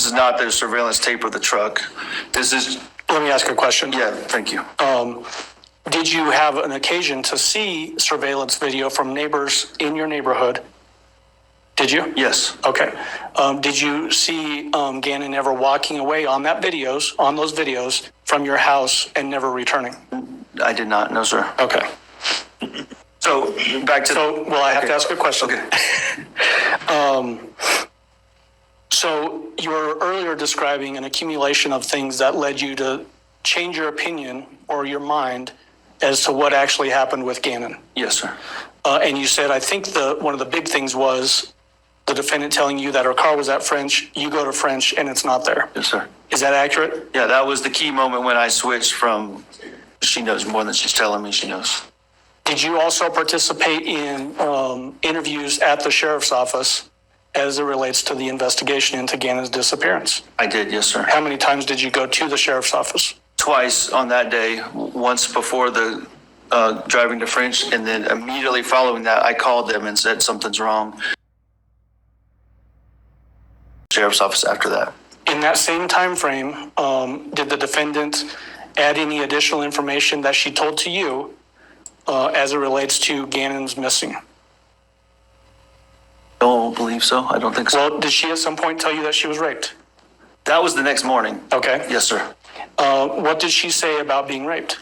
This is not the surveillance tape of the truck. This is... Let me ask a question. Yeah, thank you. Did you have an occasion to see surveillance video from neighbors in your neighborhood? Did you? Yes. Okay. Did you see Gannon ever walking away on those videos from your house and never returning? I did not, no, sir. Okay. So, back to... Well, I have to ask a question. Okay. So, you were earlier describing an accumulation of things that led you to change your opinion or your mind as to what actually happened with Gannon. Yes, sir. And you said, I think one of the big things was the defendant telling you that her car was at French, you go to French, and it's not there. Yes, sir. Is that accurate? Yeah, that was the key moment when I switched from, she knows more than she's telling me she knows. Did you also participate in interviews at the sheriff's office as it relates to the investigation into Gannon's disappearance? I did, yes, sir. How many times did you go to the sheriff's office? Twice on that day, once before the driving to French, and then immediately following that, I called them and said something's wrong. Sheriff's office after that. In that same time frame, did the defendant add any additional information that she told to you as it relates to Gannon's missing? Don't believe so. I don't think so. Well, did she at some point tell you that she was raped? That was the next morning. Okay. Yes, sir. What did she say about being raped?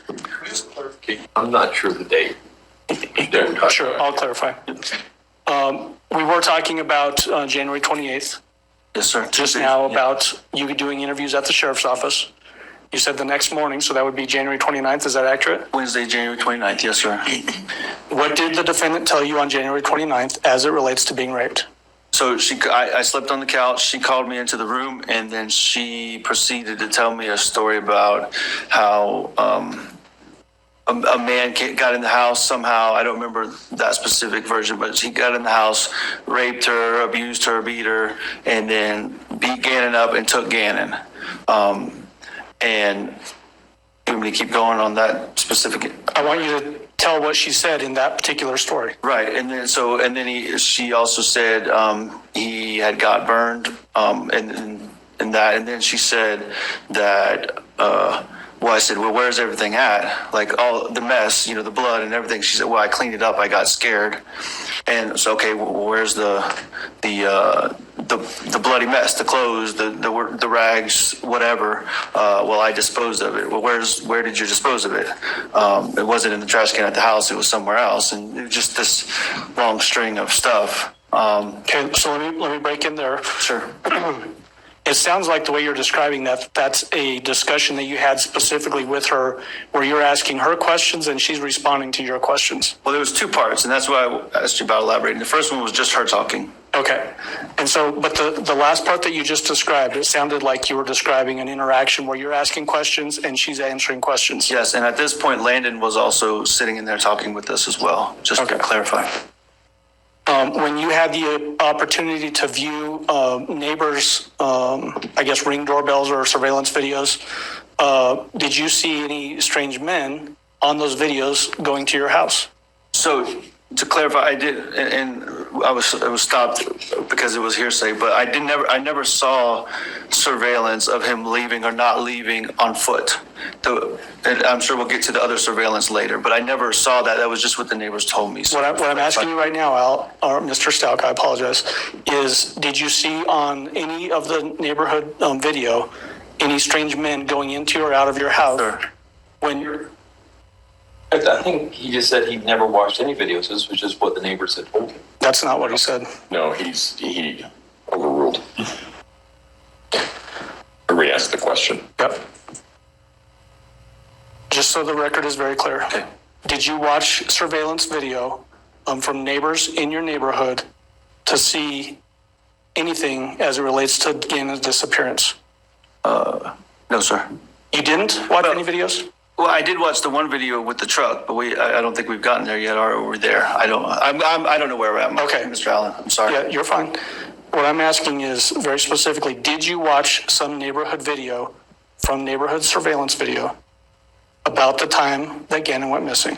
I'm not sure the date. Sure, I'll clarify. We were talking about January 28th. Yes, sir. Just now about you doing interviews at the sheriff's office. You said the next morning, so that would be January 29th. Is that accurate? Wednesday, January 29th. Yes, sir. What did the defendant tell you on January 29th as it relates to being raped? So I slept on the couch. She called me into the room, and then she proceeded to tell me a story about how a man got in the house somehow. I don't remember that specific version, but he got in the house, raped her, abused her, beat her, and then beat Gannon up and took Gannon. And you want me to keep going on that specific? I want you to tell what she said in that particular story. Right, and then she also said he had got burned, and then she said that. Well, I said, well, where's everything at? Like all the mess, the blood and everything. She said, well, I cleaned it up. I got scared. And so, okay, well, where's the bloody mess, the clothes, the rags, whatever? Well, I disposed of it. Well, where did you dispose of it? It wasn't in the trash can at the house. It was somewhere else. And it was just this long string of stuff. Okay, so let me break in there. Sure. It sounds like the way you're describing that's a discussion that you had specifically with her, where you're asking her questions and she's responding to your questions. Well, there was two parts, and that's why I asked you about elaborating. The first one was just her talking. Okay. And so, but the last part that you just described, it sounded like you were describing an interaction where you're asking questions and she's answering questions. Yes, and at this point, Landon was also sitting in there talking with us as well, just to clarify. When you had the opportunity to view neighbors, I guess ring doorbells or surveillance videos, did you see any strange men on those videos going to your house? So to clarify, I did, and I was stopped because it was hearsay, but I never saw surveillance of him leaving or not leaving on foot. And I'm sure we'll get to the other surveillance later, but I never saw that. That was just what the neighbors told me. So what I'm asking you right now, Al, or Mr. Stauch, I apologize, is did you see on any of the neighborhood video any strange men going into or out of your house? Sure. I think he just said he never watched any videos. This was just what the neighbors had told him. That's not what he said. No, he overruled. I re-asked the question. Yep. Just so the record is very clear. Okay. Did you watch surveillance video from neighbors in your neighborhood to see anything as it relates to Gannon's disappearance? No, sir. You didn't watch any videos? Well, I did watch the one video with the truck, but I don't think we've gotten there yet, or we're there. I don't know where we're at. Okay. Mr. Allen, I'm sorry. Yeah, you're fine. What I'm asking is very specifically, did you watch some neighborhood video from neighborhood surveillance video about the time that Gannon went missing?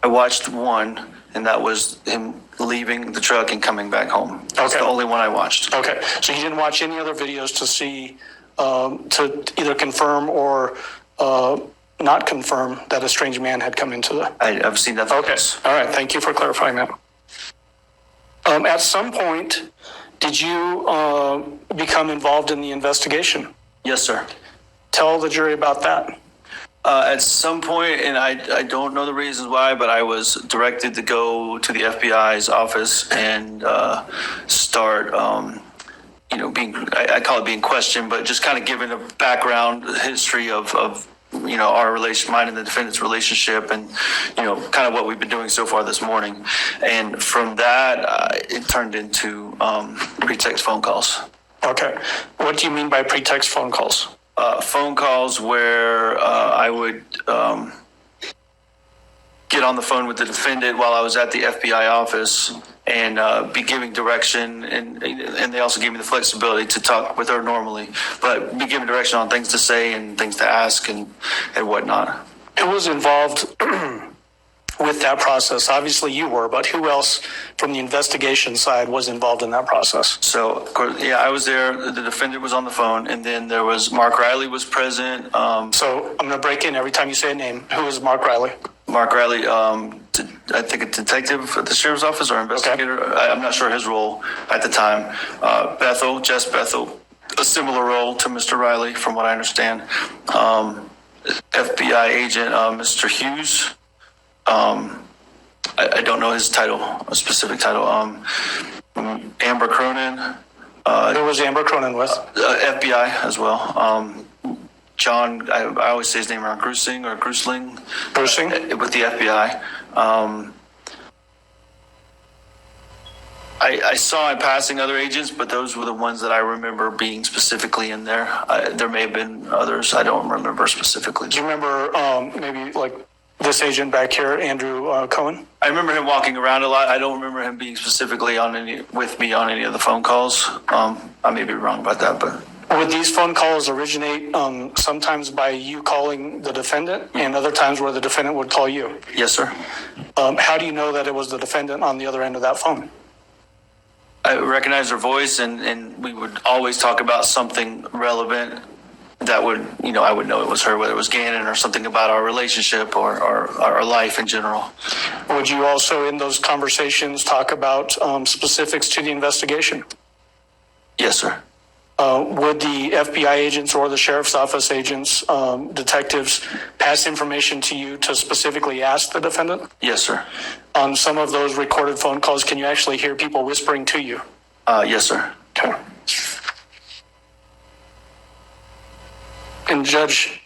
I watched one, and that was him leaving the truck and coming back home. That's Okay. the only one I watched. Okay, so you didn't watch any other videos to see, to either confirm or not confirm that a strange man had come into the... I've seen nothing Okay, else. all right, thank you for clarifying that. At some point, did you become involved in the investigation? Yes, sir. Tell the jury about that. At some point, and I don't know the reasons why, but I was directed to go to the FBI's office and start, being, I call it being questioned, but just kind of giving a background history of our relation, mine and the defendant's relationship, and, kind of what we've been doing so far this morning. And from that, it turned into pretext phone calls. Okay, what do you mean by pretext phone calls? Phone calls where I would get on the phone with the defendant while I was at the FBI office and be giving direction, and they also gave me the flexibility to talk with her normally, but be giving direction on things to say and things to ask and whatnot. Who was involved with that process? Obviously you were, but who else from the investigation side was involved in that process? So, of course, yeah, I was there. The defendant was on the phone, and then there was Mark Riley was present. So I'm going to break in every time you say a name. Who is Mark Riley? Mark Riley, I think a detective at the sheriff's office or investigator. Okay. I'm not sure his role at the time. Jess Bethel, a similar role to Mr. Riley, from what I understand. FBI agent, Mr. Hughes. I don't know his title, a specific title. Amber Cronin. Who was Amber Cronin with? FBI as well. John, I always say his name wrong, Grusing or Grusling. Grusing? With the FBI. I saw in passing other agents, but those were the ones that I remember being specifically in there. There may have been others. I don't remember specifically. Do you remember maybe like this agent back here, Andrew Cohen? I remember him walking around a lot. I don't remember him being specifically with me on any of the phone calls. I may be wrong about that, but... Would these phone calls originate sometimes by you calling the defendant and other times where the defendant would call you? Yes, sir. How do you know that it was the defendant on the other end of that phone? I recognize her voice, and we would always talk about something relevant that would, I would know it was her, whether it was Gannon or something about our relationship or our life in general. Would you also in those conversations talk about specifics to the investigation? Yes, sir. Would the FBI agents or the sheriff's office agents, detectives, pass information to you to specifically ask the defendant? Yes, sir. On some of those recorded phone calls, can you actually hear people whispering to you? Yes, sir. Okay. And Judge,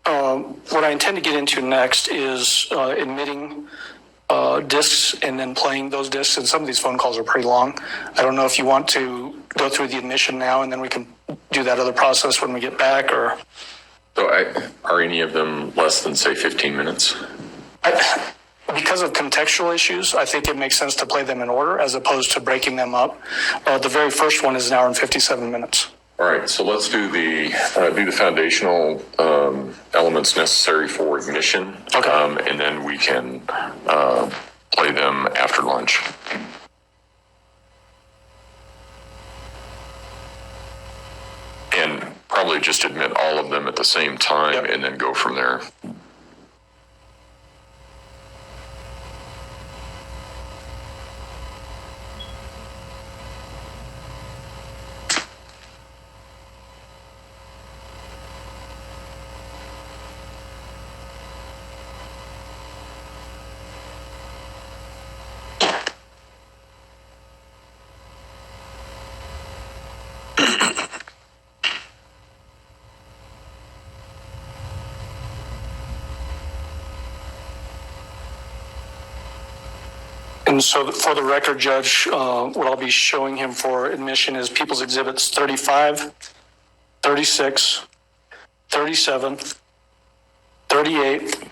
what I intend to get into next is admitting discs and then playing those discs, and some of these phone calls are pretty long. I don't know if you want to go through the admission now and then we can do that other process when we get back, or... So are any of them less than, say, 15 minutes? Because of contextual issues, I think it makes sense to play them in order as opposed to breaking them up. The very first one is an hour and 57 minutes. All right, so let's do the foundational elements necessary for admission. Okay. And then we can play them after lunch. And probably just admit all of them at the same time. Yep. And then go from there. And so for the record, Judge, what I'll be showing him for admission is People's Exhibits 35, 36, 37, 38,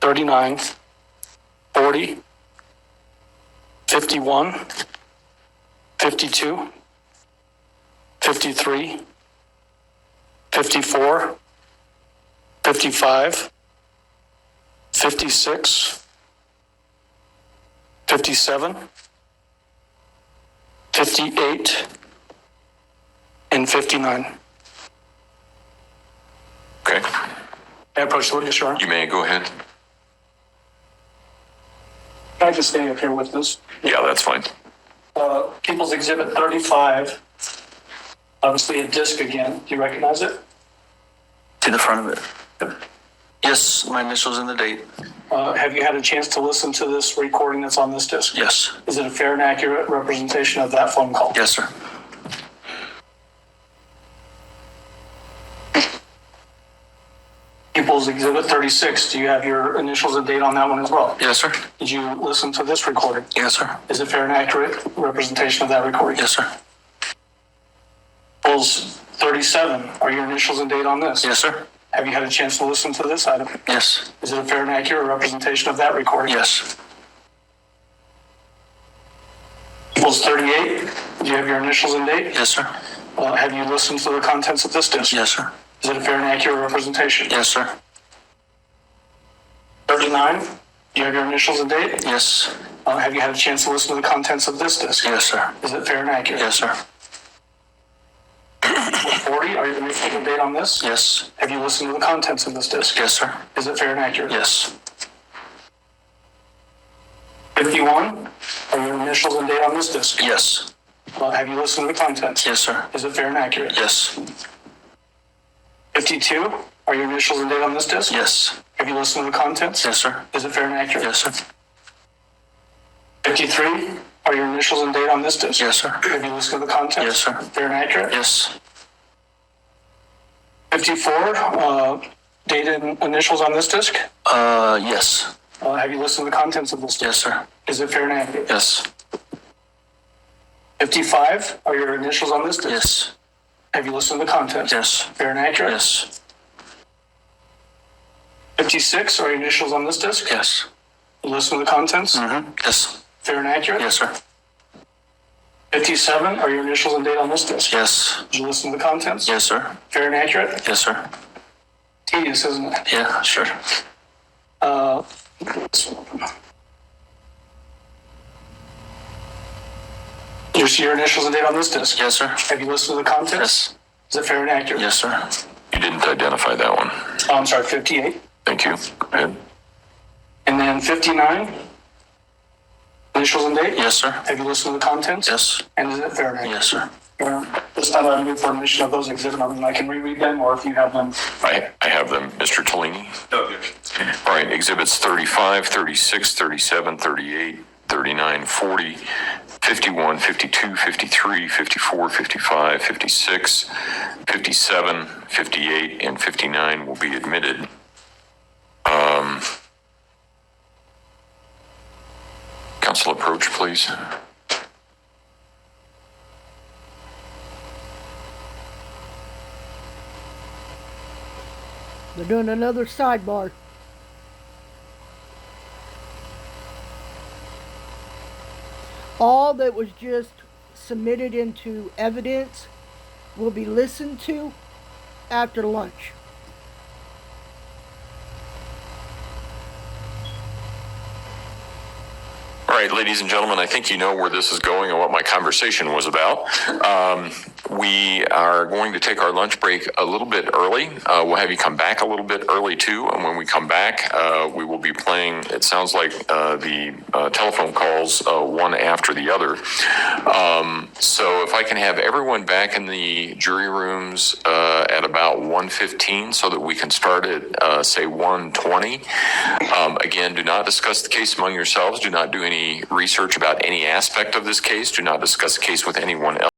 39, 40, 51, 52, 53, 54, 55, 56, 57, 58, and 59. Okay, May I approach the witness, Your Honor? you may go ahead. Can I just stay up here with this? Yeah, that's fine. People's Exhibit 35, obviously a disc again. Do you recognize it? To the front of it. Yes, my initials and the date. Have you had a chance to listen to this recording that's on this disc? Yes. Is it a fair and accurate representation of that phone call? Yes, sir. People's Exhibit 36, do you have your initials and date on that one as well? Yes, sir. Did you listen to this recording? Yes, sir. Is it fair and accurate representation of that recording? Yes, sir. People's 37, are your initials and date on this? Yes, sir. Have you had a chance to listen to this item? Yes. Is it a fair and accurate representation of that recording? Yes. People's 38, do you have your initials and date? Yes, sir. Have you listened to the contents of this disc? Yes, sir. Is it a fair and accurate representation? Yes, sir. 39, do you have your initials and date? Yes. Have you had a chance to listen to the contents of this disc? Yes, sir. Is it fair and accurate? Yes, sir. 40, are your initials and date on this? Yes. Have you listened to the contents of this disc? Yes, sir. Is it fair and accurate? Yes. 51, are your initials and date on this disc? Yes. Have you listened to the contents? Yes, sir. Is it fair and accurate? Yes. 52, are your initials and date on this disc? Yes. Have you listened to the contents? Yes, sir. Is it fair and accurate? Yes, sir. 53, are your initials and date on this disc? Yes, sir. Have you listened to the contents? Yes, sir. Fair and accurate? Yes. 54, date and initials on this disc? Yes. Have you listened to the contents of this disc? Yes, sir. Is it fair and accurate? Yes. 55, are your initials on this disc? Yes. Have you listened to the contents? Yes. Fair and accurate? Yes. 56, are your initials on this disc? Yes. You listen to the contents? Mm-hmm. Yes. Fair and accurate? Yes, sir. 57, are your initials and date on this disc? Yes. Did you listen to the contents? Yes, sir. Fair and accurate? Yes, sir. Tedious, isn't it? Yeah, sure. You see your initials and date on this disc? Yes, sir. Have you listened to the contents? Yes. Is it fair and accurate? Yes, sir. You didn't identify that one. Oh, I'm sorry, 58. Thank you. Go ahead. And then 59, initials and date? Yes, sir. Have you listened to the contents? Yes. And is it fair and accurate? Yes, sir. This time I move for admission of those exhibit numbers, and I can reread them, or if you have them. I have them, Mr. Tellini. No, you're- All right, exhibits 35, 36, 37, 38, 39, 40, 51, 52, 53, 54, 55, 56, 57, 58, and 59 will be admitted. Council approach, please. They're doing another sidebar. All that was just submitted into evidence will be listened to after lunch. All right, ladies and gentlemen, I think you know where this is going and what my conversation was about. We are going to take our lunch break a little bit early. We'll have you come back a little bit early too. And when we come back, we will be playing, it sounds like the telephone calls one after the other. So if I can have everyone back in the jury rooms at about 1:15 so that we can start at say 1:20. Again, do not discuss the case among yourselves. Do not do any research about any aspect of this case. Do not discuss the case with anyone else.